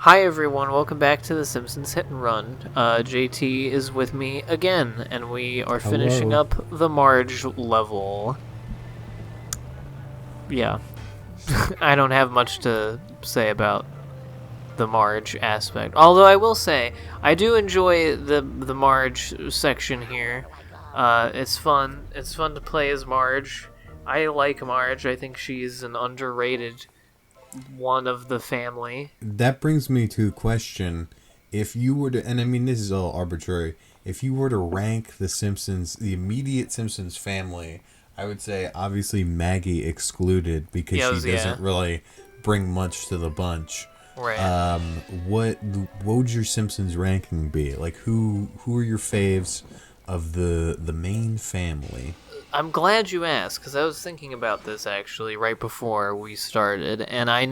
Hi everyone, welcome back to the Simpsons Hit and Run. JT is with me again, and we are finishing Hello. up the Marge level. Yeah, I don't have much to say about the Marge aspect. Although I will say, I do enjoy the Marge section here. It's fun. It's fun to play as Marge. I like Marge. I think she's an underrated one of the family. That brings me to a question. If you were to, and I mean this is all arbitrary, if you were to rank the Simpsons, the immediate Simpsons family, I would say obviously Maggie excluded because she Yeah, doesn't really bring much to the bunch. right. What would your Simpsons ranking be? Like who are your faves of the main family? I'm glad you asked because I was thinking about this actually right before we started, and I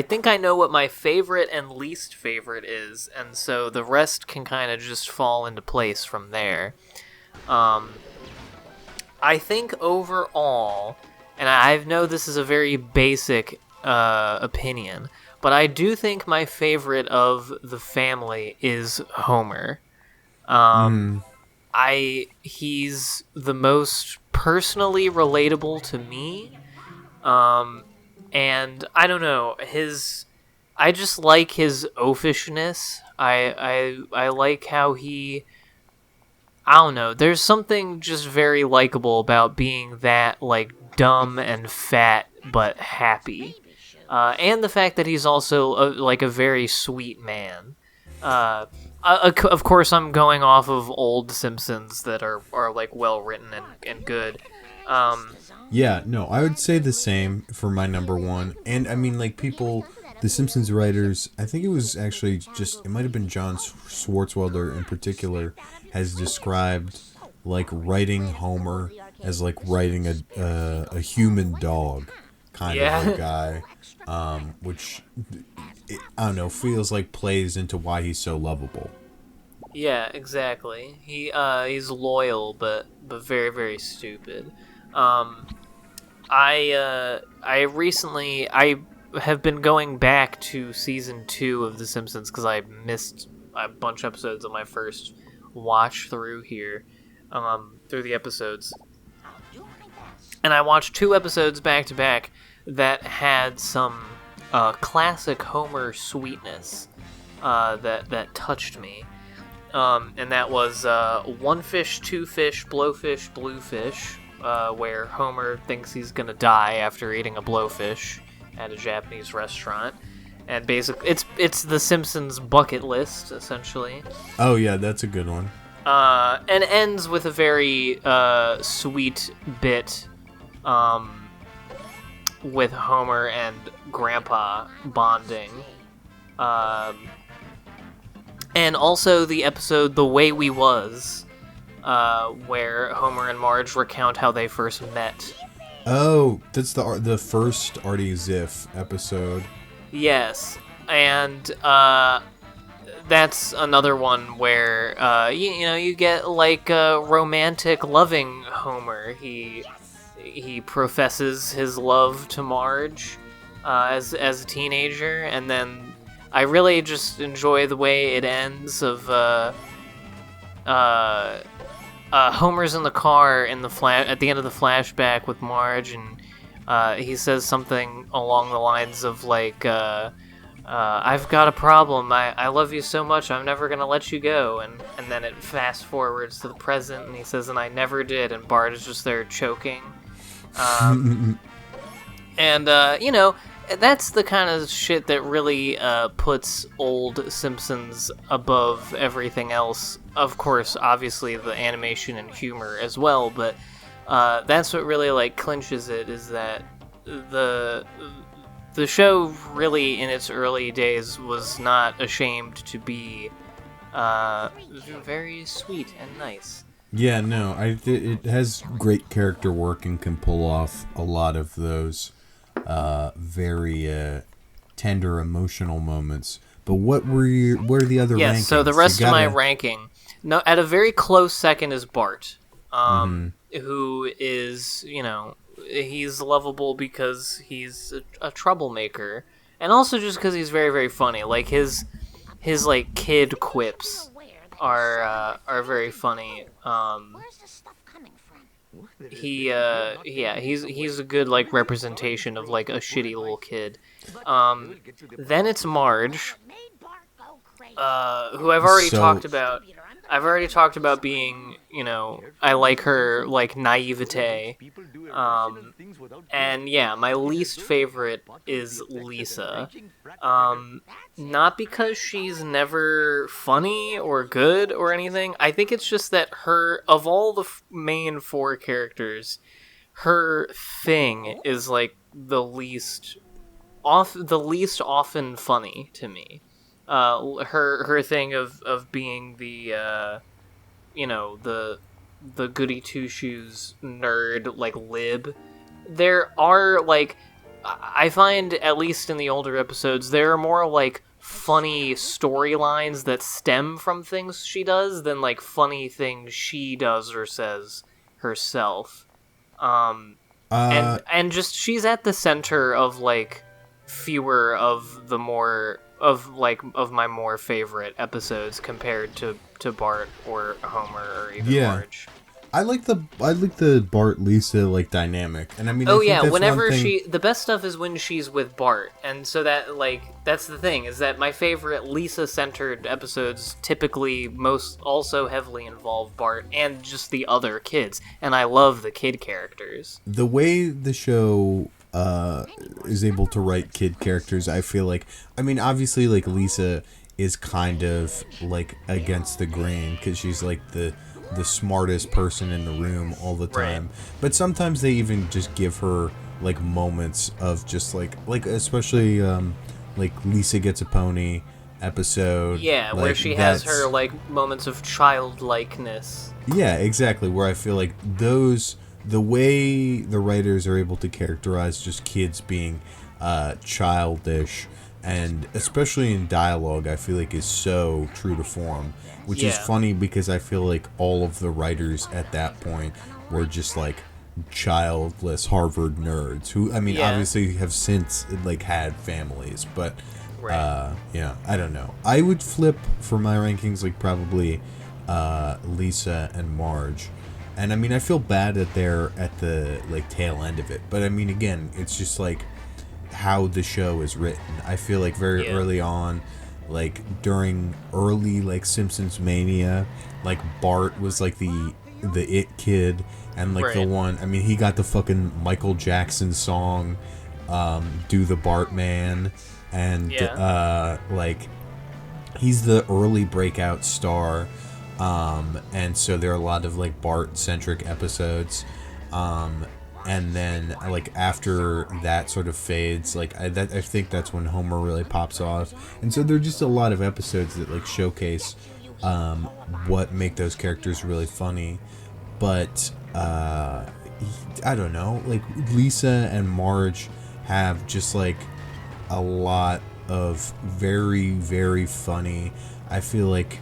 think I know what my favorite and least favorite is, and so the rest can kind of just fall into place from there. Um, I think overall, and I know this is a very basic opinion, but I do think my favorite of the family is Homer. Um, Mm, he's the most personally relatable to me. Um and I don't know, I just like his oafishness. I like how I don't know, there's something just very likable about being that like dumb and fat but happy. And the fact that he's also like a very sweet man. Uh, of course, I'm going off of old Simpsons that are like well written and good. Um, Yeah, no, I would say the same for my number one. And I mean, like, people, the Simpsons writers, I think it was actually just, it might have been John Swartzwelder in particular, has described, like, writing Homer as, like, writing a human dog kind of a yeah, guy, which, I don't know, feels like plays into why he's so lovable. yeah, exactly. He's loyal but very very stupid. Um, I recently I have been going back to season 2 of The Simpsons because I missed a bunch of episodes of my first watch through here, through the episodes, and I watched 2 episodes back to back that had some classic Homer sweetness that touched me. And that was One Fish, Two Fish, Blowfish, Bluefish, where Homer thinks he's gonna die after eating a blowfish at a Japanese restaurant, and basically it's the Simpsons bucket list essentially, Oh, yeah, that's a good one. and ends with a very sweet bit um, with Homer and Grandpa bonding. Um, and also the episode "The Way We Was," where Homer and Marge recount how they first met. Oh, that's the first Artie Ziff episode. Yes, and that's another one where you know you get like a romantic, loving Homer. He professes his love to Marge as a teenager, and then I really just enjoy the way it ends. Uh, Homer's in the car in the at the end of the flashback with Marge, and he says something along the lines of like, "I've got a problem. I love you so much. I'm never gonna let you go." And then it fast forwards to the present, and he says, "And I never did." And Bart is just there choking. Um, and you know, that's the kind of shit that really puts old Simpsons above everything else. Of course, obviously the animation and humor as well, but that's what really like clinches it, is that the the show really in its early days was not ashamed to be very sweet and nice. Yeah, no, it has great character work and can pull off a lot of those very tender emotional moments. But what are the other Yes, so the rankings? You rest of my gotta. ranking, no, at a very close second is Bart, Mm-hmm. who is, you know, he's lovable because he's a troublemaker, and also just because he's very, very funny. Like his like kid quips are very funny. He's a good like representation of like a shitty little kid. Then it's Marge, who I've already So talked about. I've already talked about being, I like her like naivete. And yeah, my least favorite is Lisa. Not because she's never funny or good or anything. I think it's just that of all the main four characters, her thing is like the least often funny to me. Her thing of being the the goody two shoes nerd like lib. There are like I find, at least in the older episodes, there are more like funny storylines that stem from things she does than like funny things she does or says herself. And just she's at the center of like fewer of the more of my more favorite episodes compared to Bart or Homer or even Marge. I like the Bart Lisa like dynamic, and I mean, oh I think yeah, that's whenever one thing... the best stuff is when she's with Bart, and so that like that's the thing is that my favorite Lisa centered episodes typically most also heavily involve Bart and just the other kids, and I love the kid characters. The way the show is able to write kid characters, I feel like, I mean, obviously like Lisa is kind of like against the grain because she's like the smartest person in the room all the time. Right. But sometimes they even just give her like moments of just like especially like Lisa Gets a Pony episode. Yeah, like, where she has her like moments of childlikeness. Yeah, exactly. Where I feel like the way the writers are able to characterize just kids being childish, and especially in dialogue, I feel like is so true to form. Which is funny because I feel like all of the writers at that point were just like childless Harvard nerds who, I mean, obviously have since like had families, but yeah, I don't know. I would flip for my rankings like probably Lisa and Marge. And I mean, I feel bad that they're at the like tail end of it, but I mean, again, it's just like how the show is written. I feel like very early on, like during early like Simpsons mania, like Bart was like the it kid, and like the one, I mean, he got the fucking Michael Jackson song, Do the Bart Man, and like he's the early breakout star, and so there are a lot of like Bart centric episodes, and then like after that sort of fades, like I think that's when Homer really pops off, and so there are just a lot of episodes that like showcase what make those characters really funny. But I don't know, like Lisa and Marge have just like a lot of very, very funny, I feel like,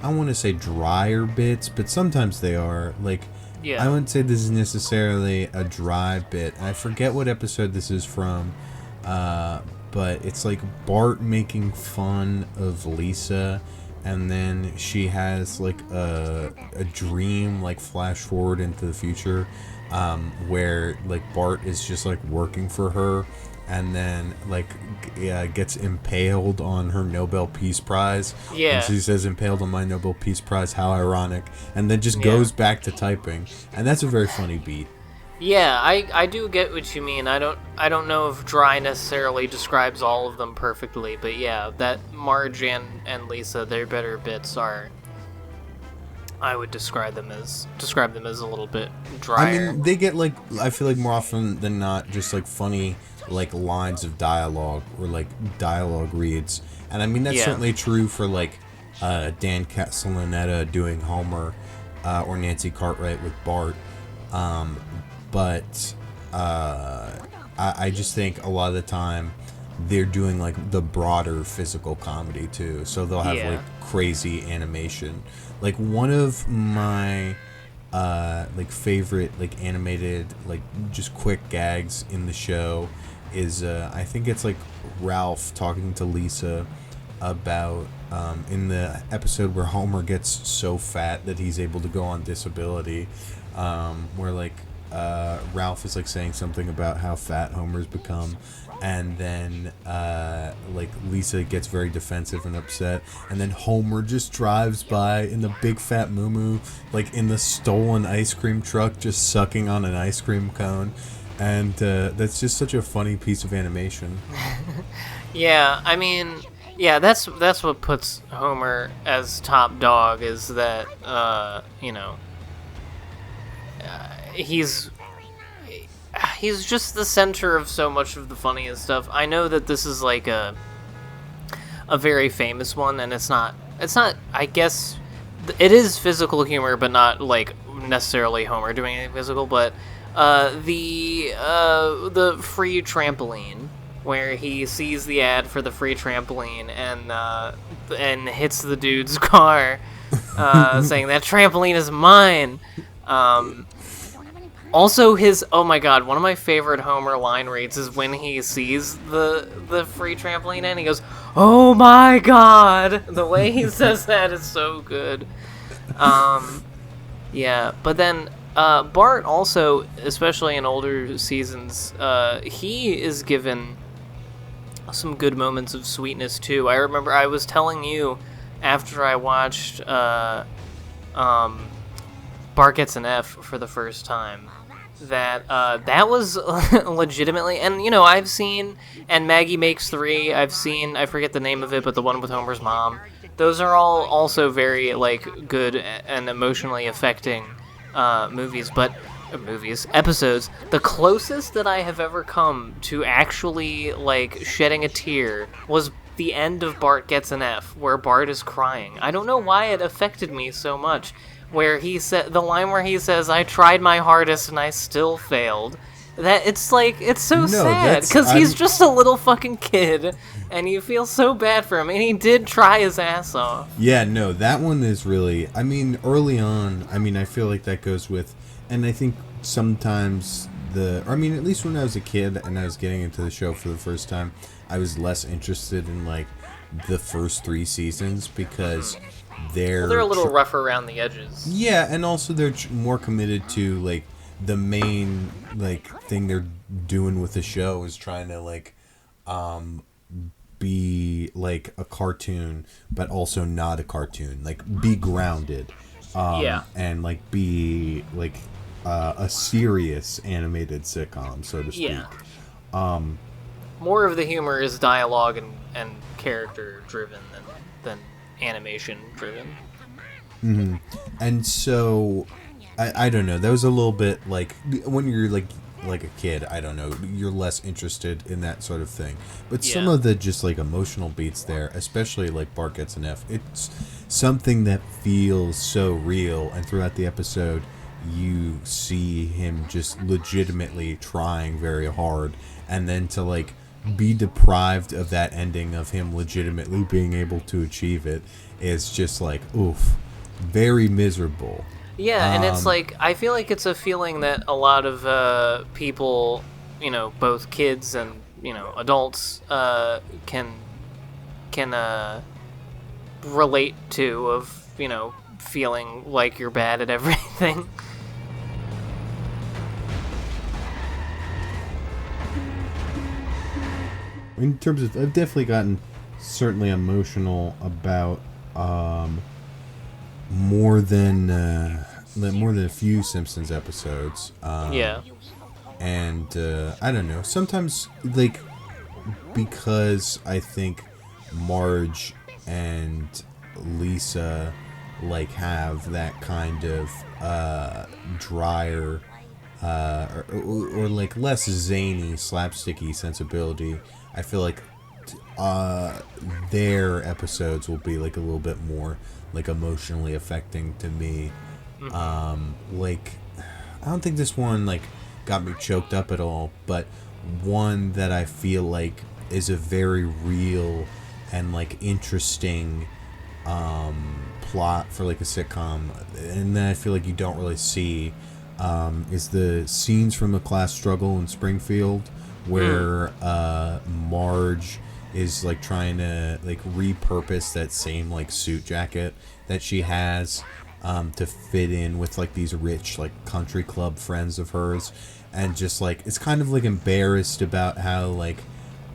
I want to say drier bits, but sometimes they are like, I wouldn't say this is necessarily a dry bit. I forget what episode this is from, but it's like Bart making fun of Lisa, and then she has like a dream, like flash forward into the future, where like Bart is just like working for her, and then like gets impaled on her Nobel Peace Prize. Yeah. And she says, "Impaled on my Nobel Peace Prize, how ironic." And then just goes back to typing. And that's a very funny beat. Yeah, I do get what you mean. I don't know if dry necessarily describes all of them perfectly, but yeah, that Marge and Lisa, their better bits are, I would describe them as a little bit drier. I mean, they get like, I feel like more often than not just like funny like lines of dialogue or like dialogue reads, and I mean that's certainly true for like Dan Castellaneta doing Homer, or Nancy Cartwright with Bart, but I just think a lot of the time they're doing like the broader physical comedy too, so they'll have like crazy animation. Like one of my like favorite like animated like just quick gags in the show is I think it's like Ralph talking to Lisa about in the episode where Homer gets so fat that he's able to go on disability, where like Ralph is like saying something about how fat Homer's become, and then like Lisa gets very defensive and upset, and then Homer just drives by in the big fat moo like in the stolen ice cream truck, just sucking on an ice cream cone, and that's just such a funny piece of animation. Yeah, I mean, yeah, that's what puts Homer as top dog, is that he's just the center of so much of the funniest stuff. I know that this is like a very famous one, and it's not I guess it is physical humor, but not like necessarily Homer doing anything physical, but the free trampoline, where he sees the ad for the free trampoline and hits the dude's car, saying that trampoline is mine. Also, oh my god, one of my favorite Homer line reads is when he sees the free trampoline and he goes, "Oh my god!" The way he says that is so good. Yeah, but then Bart also, especially in older seasons, he is given some good moments of sweetness too. I remember I was telling you after I watched Bart Gets an F for the first time that that was legitimately, and I've seen, and Maggie Makes 3, I've seen, I forget the name of it, but the one with Homer's mom, those are all also very like good and emotionally affecting episodes. The closest that I have ever come to actually like shedding a tear was the end of Bart Gets an F, where Bart is crying. I don't know why it affected me so much, where he said the line where he says, "I tried my hardest and I still failed." That it's so sad, because he's just a little fucking kid and you feel so bad for him, and he did try his ass off. Yeah, no, that one is really, I mean, early on, I mean, I feel like that goes with, and I think sometimes at least when I was a kid and I was getting into the show for the first time, I was less interested in like the first 3 seasons, because they're a little rough around the edges. Yeah, and also they're more committed to like the main like thing they're doing with the show is trying to like be like a cartoon, but also not a cartoon, like be grounded, and like be like a serious animated sitcom, so to speak. Yeah. More of the humor is dialogue and character driven than animation driven. Mm-hmm. And so I don't know, that was a little bit like when you're like a kid, I don't know, you're less interested in that sort of thing, but some of the just like emotional beats there, especially like Bart Gets an F, it's something that feels so real, and throughout the episode you see him just legitimately trying very hard, and then to like be deprived of that ending of him legitimately being able to achieve it is just like, oof, very miserable. Yeah, and it's like, I feel like it's a feeling that a lot of people, both kids and, adults, can relate to, of, feeling like you're bad at everything. In terms of, I've definitely gotten certainly emotional about more than a few Simpsons episodes. Yeah. And I don't know. Sometimes, like, because I think Marge and Lisa like have that kind of drier or like less zany, slapsticky sensibility, I feel like their episodes will be like a little bit more like emotionally affecting to me. Like, I don't think this one like got me choked up at all, but one that I feel like is a very real and like interesting plot for like a sitcom, and then I feel like you don't really see is the scenes from the class struggle in Springfield, where Marge is like trying to like repurpose that same like suit jacket that she has to fit in with like these rich like country club friends of hers, and just like it's kind of like embarrassed about how like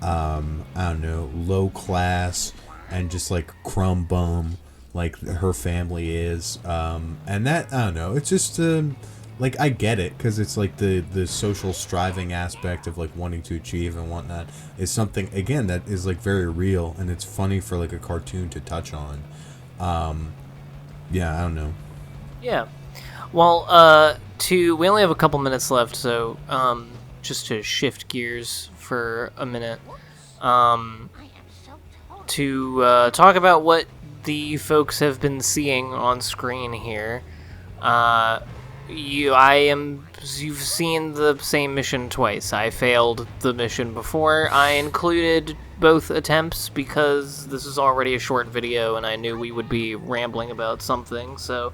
I don't know, low class and just like crumb bum like her family is, and that I don't know, it's just like I get it because it's like the social striving aspect of like wanting to achieve and whatnot is something again that is like very real, and it's funny for like a cartoon to touch on. Yeah, I don't know. Yeah. Well, we only have a couple minutes left, so just to shift gears for a minute, to talk about what the folks have been seeing on screen here. You've seen the same mission twice. I failed the mission before. I included both attempts because this is already a short video and I knew we would be rambling about something, so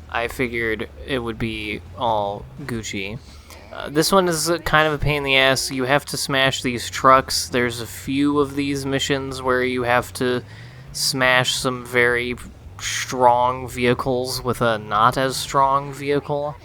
I figured it would be all Gucci. This one is kind of a pain in the ass. You have to smash these trucks. There's a few of these missions where you have to smash some very strong vehicles with a not as strong vehicle.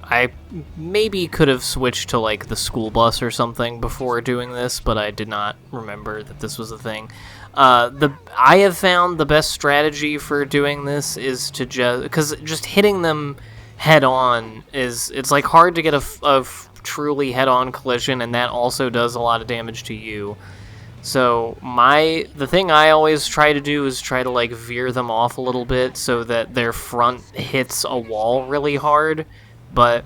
I maybe could have switched to like the school bus or something before doing this, but I did not remember that this was a thing. I have found the best strategy for doing this is to just hitting them head on it's like hard to get a truly head on collision, and that also does a lot of damage to you. So the thing I always try to do is try to like veer them off a little bit so that their front hits a wall really hard, but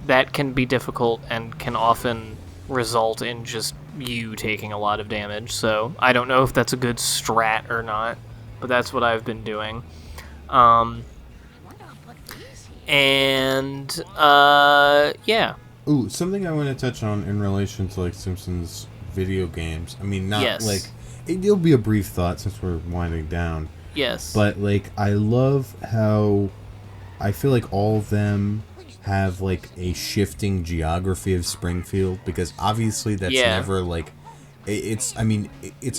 that can be difficult and can often result in just you taking a lot of damage. So I don't know if that's a good strat or not, but that's what I've been doing. Yeah. Ooh, something I want to touch on in relation to like Simpsons video games. I mean, not yes. like it'll be a brief thought since we're winding down. Yes. But like I love how I feel like all of them have like a shifting geography of Springfield, because obviously that's never like it's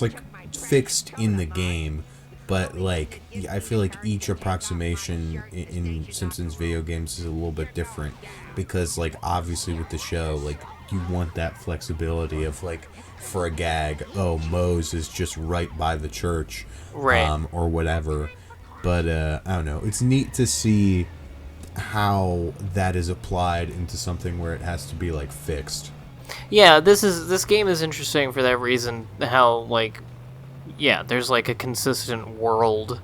like fixed in the game, but like I feel like each approximation in Simpsons video games is a little bit different, because like obviously with the show, like you want that flexibility of like, for a gag, oh, Moe's is just right by the church, right, or whatever. But I don't know, it's neat to see how that is applied into something where it has to be like fixed. Yeah, this game is interesting for that reason. How like, yeah, there's like a consistent world,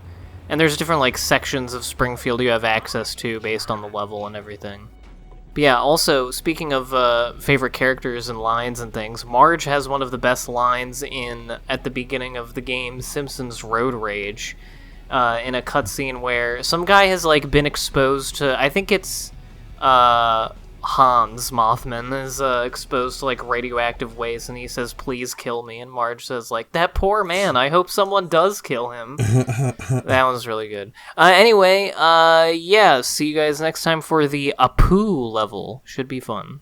and there's different like sections of Springfield you have access to based on the level and everything. But yeah, also speaking of favorite characters and lines and things, Marge has one of the best lines at the beginning of the game Simpsons Road Rage. In a cutscene where some guy has like been exposed to, I think it's Hans Mothman is exposed to like radioactive waste, and he says, "Please kill me." And Marge says, like, "That poor man. I hope someone does kill him." That one's really good. Anyway, yeah. See you guys next time for the Apu level. Should be fun.